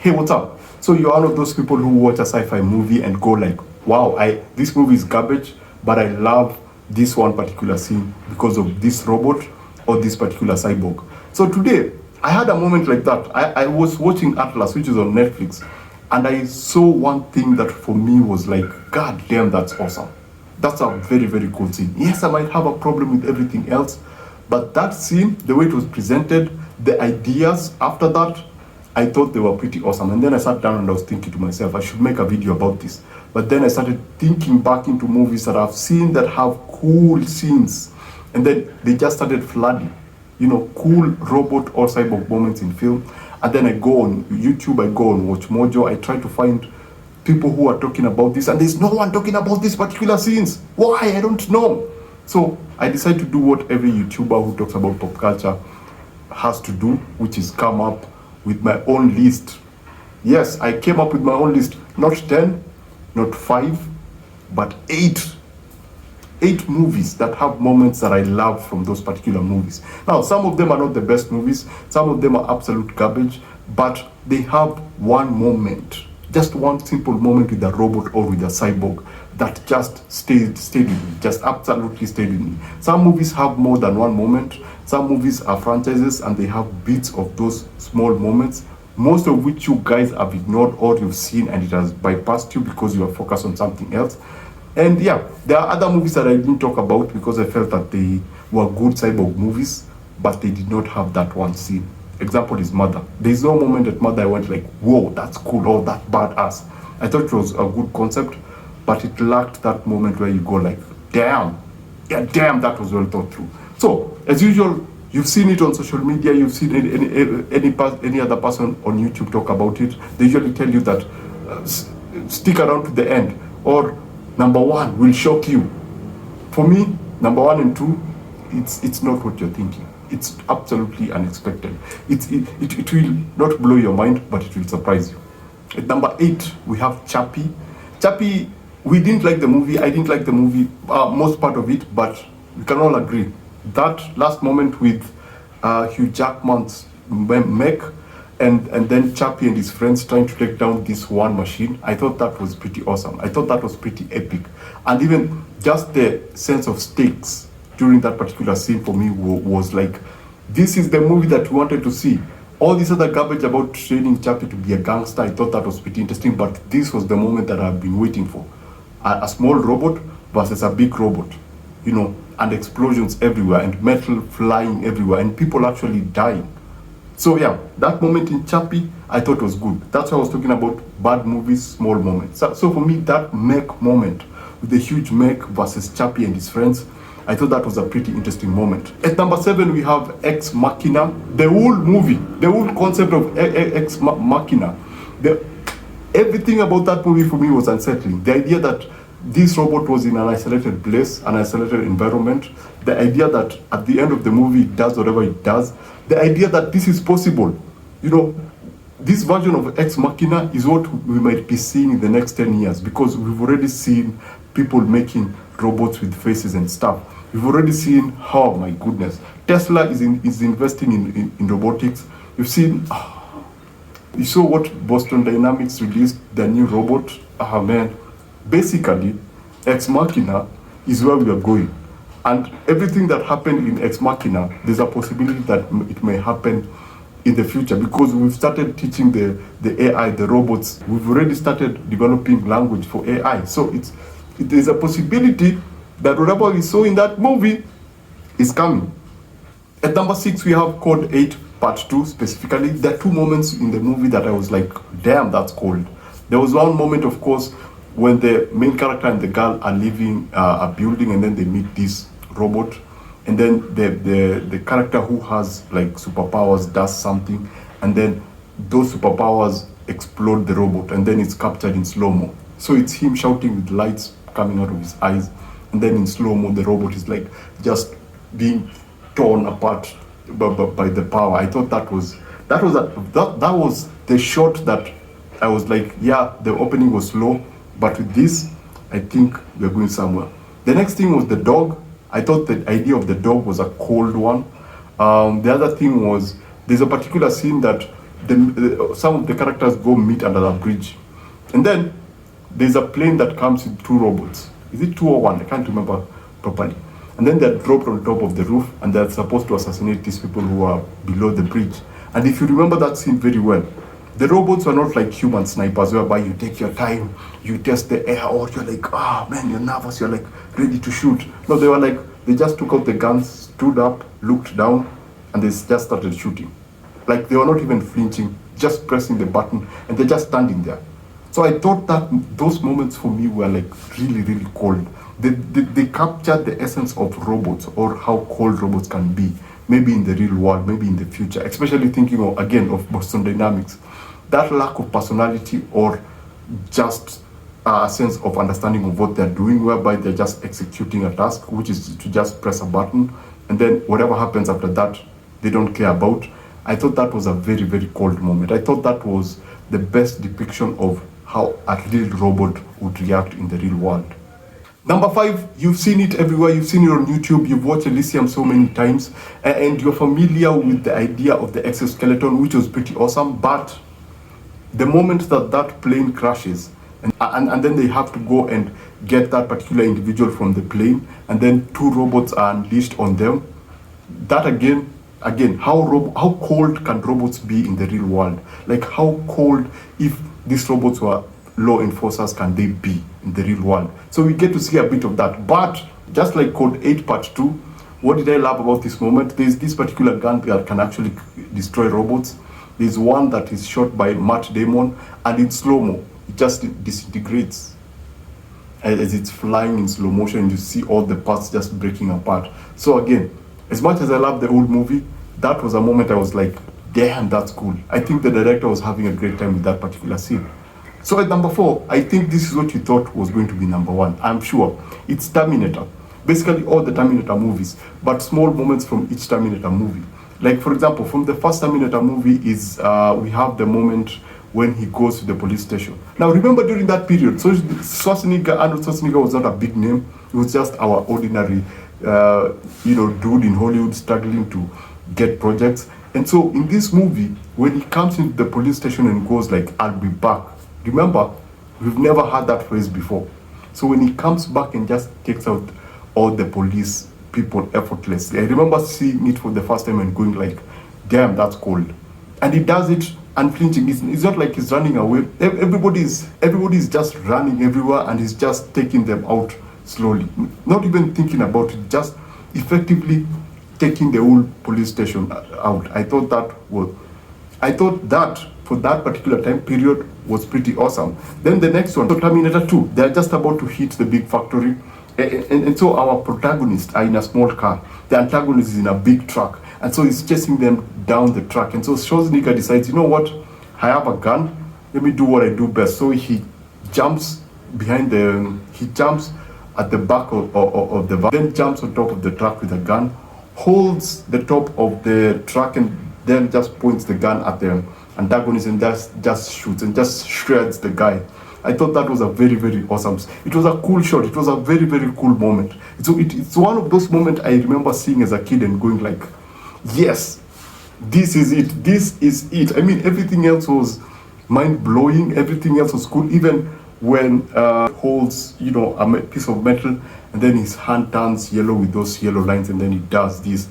hey, what's up? So you're one of those people who watch a sci-fi movie and go like, wow, this movie is garbage, but I love this one particular scene because of this robot or this particular cyborg. So today, I had a moment like that. I was watching Atlas, which is on Netflix, and I saw one thing that for me was like, God damn, that's awesome. That's a very, very cool scene. Yes, I might have a problem with everything else, but that scene, the way it was presented, the ideas after that, I thought they were pretty awesome. And then I sat down and I was thinking to myself, I should make a video about this. But then I started thinking back into movies that I've seen that have cool scenes. And then they just started flooding, cool robot or cyborg moments in film. And then I go on YouTube, I go on Watch Mojo, I try to find people who are talking about this, and there's no one talking about these particular scenes. Why? I don't know. So I decided to do what every YouTuber who talks about pop culture has to do, which is come up with my own list. Yes, I came up with my own list. Not 10, not 5, but 8. 8 movies that have moments that I love from those particular movies. Now, some of them are not the best movies. Some of them are absolute garbage, but they have one moment, just one simple moment with a robot or with a cyborg that just stayed with me, just absolutely stayed with me. Some movies have more than one moment. Some movies are franchises and they have bits of those small moments, most of which you guys have ignored or you've seen and it has bypassed you because you are focused on something else. And yeah, there are other movies that I didn't talk about because I felt that they were good cyborg movies, but they did not have that one scene. Example is Mother. There's no moment at Mother I went like, whoa, that's cool, or that badass. I thought it was a good concept, but it lacked that moment where you go like, damn, that was well thought through. So, as usual, you've seen it on social media, you've seen any other person on YouTube talk about it. They usually tell you that stick around to the end, or number 1 will shock you. For me, number 1 and 2, it's not what you're thinking. It's absolutely unexpected. It will not blow your mind, but it will surprise you. At number 8, we have Chappie. Chappie, we didn't like the movie. I didn't like the movie, most part of it, but we can all agree. That last moment with Hugh Jackman's mech, and then Chappie and his friends trying to take down this one machine, I thought that was pretty awesome. I thought that was pretty epic. And even just the sense of stakes during that particular scene for me was like, this is the movie that we wanted to see. All this other garbage about training Chappie to be a gangster, I thought that was pretty interesting, but this was the moment that I've been waiting for. A small robot versus a big robot, and explosions everywhere, and metal flying everywhere, and people actually dying. So yeah, that moment in Chappie, I thought was good. That's why I was talking about bad movies, small moments. So for me, that mech moment, with the huge mech versus Chappie and his friends, I thought that was a pretty interesting moment. At number 7, we have Ex Machina. The whole movie, the whole concept of Ex Machina, everything about that movie for me was unsettling. The idea that this robot was in an isolated place, an isolated environment, the idea that at the end of the movie it does whatever it does, the idea that this is possible. This version of Ex Machina is what we might be seeing in the next 10 years, because we've already seen people making robots with faces and stuff. We've already seen, oh my goodness, Tesla is investing in robotics. You've seen, you saw what Boston Dynamics released, their new robot. Man, basically, Ex Machina is where we are going. And everything that happened in Ex Machina, there's a possibility that it may happen in the future, because we've started teaching the AI, the robots. We've already started developing language for AI. So there's a possibility that whatever we saw in that movie is coming. At number 6, we have Code 8 Part 2 specifically. There are 2 moments in the movie that I was like, damn, that's cold. There was one moment, of course, when the main character and the girl are leaving a building, and then they meet this robot, and then the character who has like superpowers does something, and then those superpowers explode the robot, and then it's captured in slow-mo. So it's him shouting with lights coming out of his eyes, and then in slow-mo the robot is like just being torn apart by the power. I thought that was the shot that I was like, yeah, the opening was slow, but with this, I think we're going somewhere. The next thing was the dog. I thought the idea of the dog was a cold one. The other thing was, there's a particular scene that some of the characters go meet under the bridge, and then there's a plane that comes with two robots. Is it two or one? I can't remember properly. And then they're dropped on top of the roof, and they're supposed to assassinate these people who are below the bridge. And if you remember that scene very well, the robots were not like human snipers, whereby you take your time, you test the air, or you're like, ah, man, you're nervous, you're like ready to shoot. No, they were like, they just took out the guns, stood up, looked down, and they just started shooting. Like they were not even flinching, just pressing the button, and they're just standing there. So I thought that those moments for me were like really, really cold. They captured the essence of robots, or how cold robots can be, maybe in the real world, maybe in the future, especially thinking of, again, of Boston Dynamics. That lack of personality, or just a sense of understanding of what they're doing, whereby they're just executing a task, which is to just press a button, and then whatever happens after that, they don't care about. I thought that was a very, very cold moment. I thought that was the best depiction of how a real robot would react in the real world. Number 5, you've seen it everywhere. You've seen it on YouTube. You've watched Elysium so many times, and you're familiar with the idea of the exoskeleton, which was pretty awesome. But the moment that that plane crashes, and then they have to go and get that particular individual from the plane, and then two robots are unleashed on them, that again, how cold can robots be in the real world? Like how cold, if these robots were law enforcers, can they be in the real world? So we get to see a bit of that. But just like Code 8 Part 2, what did I love about this moment? There's this particular gun that can actually destroy robots. There's one that is shot by Matt Damon, and in slow-mo, it just disintegrates as it's flying in slow motion, and you see all the parts just breaking apart. So again, as much as I love the old movie, that was a moment I was like, damn, that's cool. I think the director was having a great time with that particular scene. So at number 4, I think this is what you thought was going to be number 1. I'm sure. It's Terminator. Basically all the Terminator movies, but small moments from each Terminator movie. Like for example, from the first Terminator movie is, we have the moment when he goes to the police station. Now remember during that period, so Arnold Schwarzenegger was not a big name. He was just our ordinary, dude in Hollywood struggling to get projects. And so in this movie, when he comes into the police station and goes like, I'll be back. Remember, we've never heard that phrase before. So when he comes back and just takes out all the police people effortlessly, I remember seeing it for the first time and going like, damn, that's cold. And he does it unflinching. It's not like he's running away. Everybody's just running everywhere, and he's just taking them out slowly. Not even thinking about it, just effectively taking the whole police station out. I thought that for that particular time period was pretty awesome. Then the next one, so Terminator 2, they're just about to hit the big factory. And so our protagonists are in a small car. The antagonist is in a big truck. And so he's chasing them down the track. And so Schwarzenegger decides, you know what? I have a gun. Let me do what I do best. So he jumps he jumps at the back of the van, then jumps on top of the truck with a gun, holds the top of the truck, and then just points the gun at the antagonist and just shoots and just shreds the guy. I thought that was a very, very awesome. It was a cool shot. It was a very, very cool moment. So it's one of those moments I remember seeing as a kid and going like, yes, this is it. This is it. I mean, everything else was mind-blowing. Everything else was cool. Even when holds, a piece of metal, and then his hand turns yellow with those yellow lines, and then he does this,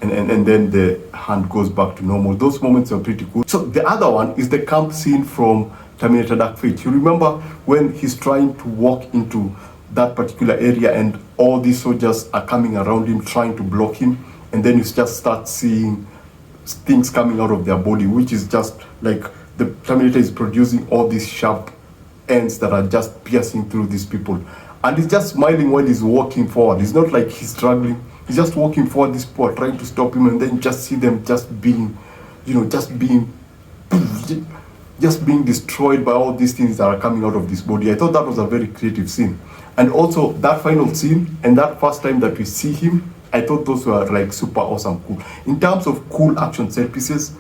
and then the hand goes back to normal. Those moments are pretty cool. So the other one is the camp scene from Terminator Dark Fate. You remember when he's trying to walk into that particular area and all these soldiers are coming around him trying to block him, and then you just start seeing things coming out of their body, which is just like the Terminator is producing all these sharp ends that are just piercing through these people. And he's just smiling while he's walking forward. It's not like he's struggling. He's just walking forward. These people are trying to stop him, and then just see them just being destroyed by all these things that are coming out of this body. I thought that was a very creative scene. And also that final scene and that first time that we see him, I thought those were like super awesome cool. In terms of cool action set pieces,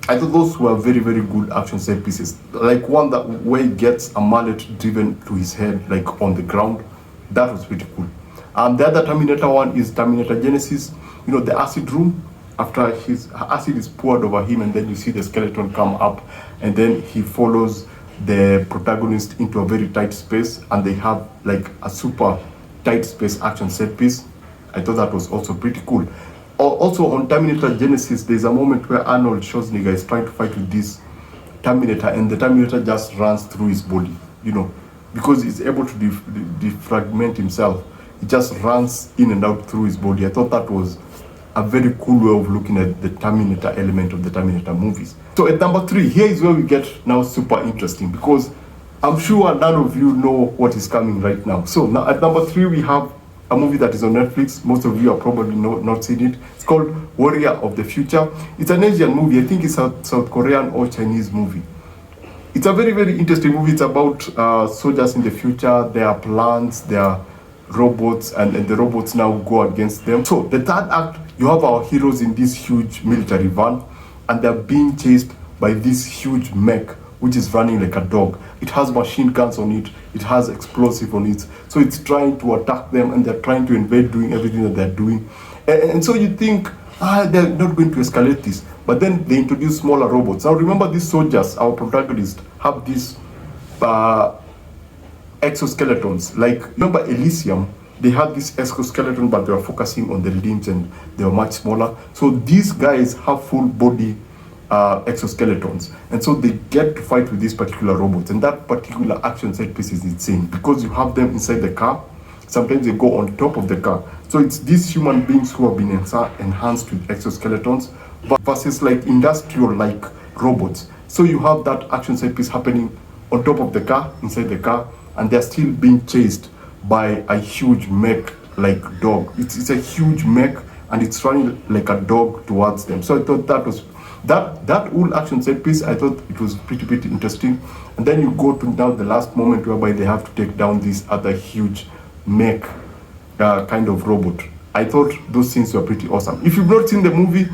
I thought those were very, very good action set pieces. Like one that where he gets a mallet driven to his head, like on the ground. That was pretty cool. The other Terminator one is Terminator Genesis. The acid room. after his acid is poured over him, and then you see the skeleton come up, and then he follows the protagonist into a very tight space, and they have like a super tight space action set piece. I thought that was also pretty cool. Also on Terminator Genesis, there's a moment where Arnold Schwarzenegger is trying to fight with this Terminator, and the Terminator just runs through his body, because he's able to defragment himself. He just runs in and out through his body. I thought that was a very cool way of looking at the Terminator element of the Terminator movies. So at number 3, here is where we get now super interesting, because I'm sure none of you know what is coming right now. So now at number 3, we have a movie that is on Netflix. Most of you are probably not seen it. It's called Warrior of the Future. It's an Asian movie. I think it's a South Korean or Chinese movie. It's a very, very interesting movie. It's about soldiers in the future. There are plants, there are robots, and the robots now go against them. So the third act, you have our heroes in this huge military van, and they're being chased by this huge mech, which is running like a dog. It has machine guns on it, it has explosive on it, so it's trying to attack them, and they're trying to invade, doing everything that they're doing. And so you think, they're not going to escalate this, but then they introduce smaller robots. Now remember, these soldiers, our protagonists, have these exoskeletons. Like, remember Elysium? They had this exoskeleton, but they were focusing on the limbs, and they were much smaller. So these guys have full body exoskeletons, and so they get to fight with these particular robots. And that particular action set piece is insane, because you have them inside the car. Sometimes they go on top of the car. So it's these human beings who have been enhanced with exoskeletons versus like industrial like robots. So you have that action set piece happening on top of the car, inside the car, and they're still being chased by a huge mech like dog. It's a huge mech, and it's running like a dog towards them. So I thought that was that whole action set piece, I thought it was pretty interesting. And then you go to now the last moment whereby they have to take down this other huge mech kind of robot. I thought those scenes were pretty awesome. If you've not seen the movie,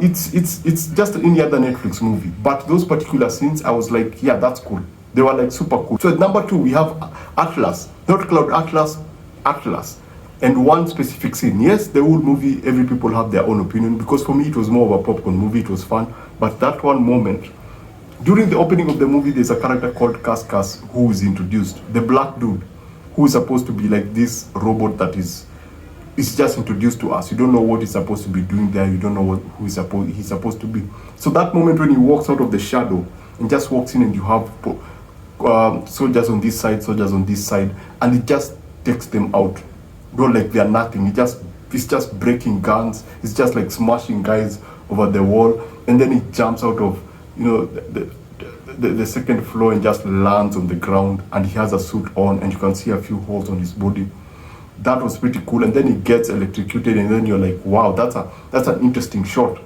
it's just any other Netflix movie, but those particular scenes, I was like, yeah, that's cool. They were like super cool. So at number 2, we have Atlas, not Cloud Atlas, Atlas. And one specific scene. Yes, the whole movie, every people have their own opinion, because for me it was more of a popcorn movie. It was fun. But that one moment, during the opening of the movie, there's a character called Cascas who is introduced. The black dude, who is supposed to be like this robot that is just introduced to us. You don't know what he's supposed to be doing there. You don't know who he's supposed to be. So that moment when he walks out of the shadow and just walks in, and you have soldiers on this side, and it just takes them out. Not like they're nothing. It's just breaking guns. It's just like smashing guys over the wall, and then it jumps out of the second floor and just lands on the ground, and he has a suit on, and you can see a few holes on his body. That was pretty cool. And then he gets electrocuted, and then you're like, wow, that's an interesting shot.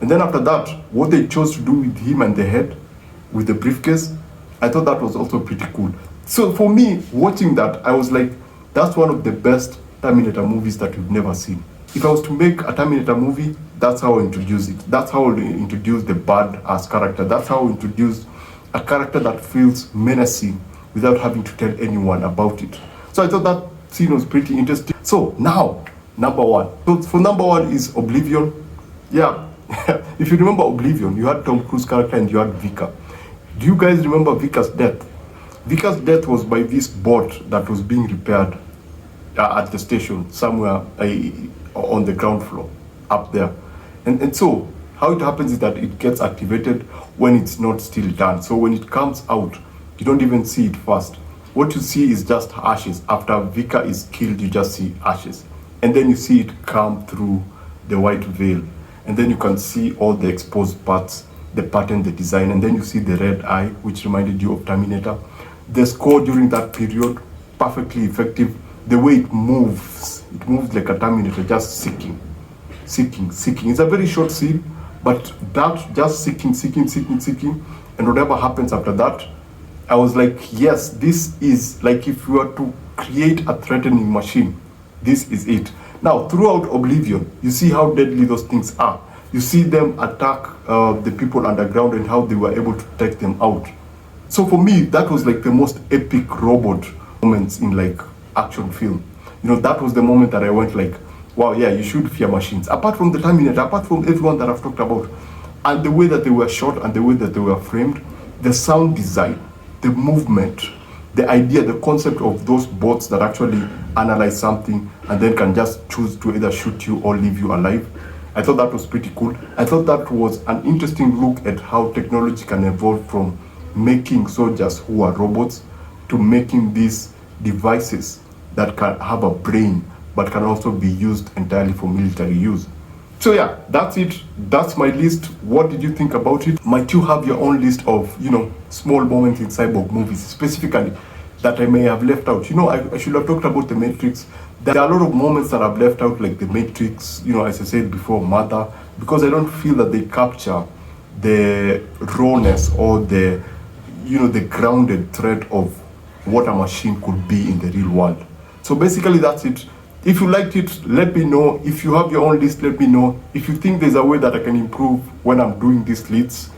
And then after that, what they chose to do with him and the head, with the briefcase, I thought that was also pretty cool. So for me, watching that, I was like, that's one of the best Terminator movies that we've never seen. If I was to make a Terminator movie, that's how I introduce it. That's how I introduce the bad-ass character. That's how I introduce a character that feels menacing without having to tell anyone about it. So I thought that scene was pretty interesting. So now, number 1. So for number 1 is Oblivion. Yeah, if you remember Oblivion, you had Tom Cruise character and you had Vika. Do you guys remember Vika's death? Vika's death was by this bot that was being repaired at the station somewhere on the ground floor up there. And so how it happens is that it gets activated when it's not still done. So when it comes out, you don't even see it first. What you see is just ashes. After Vika is killed, you just see ashes. And then you see it come through the white veil. And then you can see all the exposed parts, the pattern, the design, and then you see the red eye, which reminded you of Terminator. The score during that period, perfectly effective. The way it moves like a Terminator, just seeking. It's a very short scene, but that just seeking, and whatever happens after that, I was like, yes, this is like, if you were to create a threatening machine, this is it. Now, throughout Oblivion, you see how deadly those things are. You see them attack the people underground and how they were able to take them out. So for me, that was like the most epic robot moments in like action film. That was the moment that I went like, wow, yeah, you should fear machines. Apart from the Terminator, apart from everyone that I've talked about, and the way that they were shot and the way that they were framed, the sound design, the movement, the idea, the concept of those bots that actually analyze something and then can just choose to either shoot you or leave you alive. I thought that was pretty cool. I thought that was an interesting look at how technology can evolve from making soldiers who are robots to making these devices that can have a brain but can also be used entirely for military use. So yeah, that's it. That's my list. What did you think about it? Might you have your own list of, small moments in cyborg movies, specifically that I may have left out? I should have talked about The Matrix. There are a lot of moments that I've left out, like The Matrix, as I said before, Mother, because I don't feel that they capture the rawness or the grounded thread of what a machine could be in the real world. So basically that's it. If you liked it, let me know. If you have your own list, let me know. If you think there's a way that I can improve when I'm doing these lists,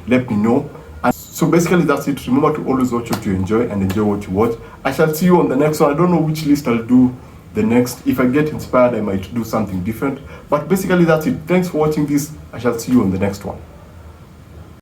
let me know. And so basically that's it. Remember to always watch what you enjoy and enjoy what you watch. I shall see you on the next one. I don't know which list I'll do the next. If I get inspired, I might do something different. But basically that's it. Thanks for watching this. I shall see you on the next one.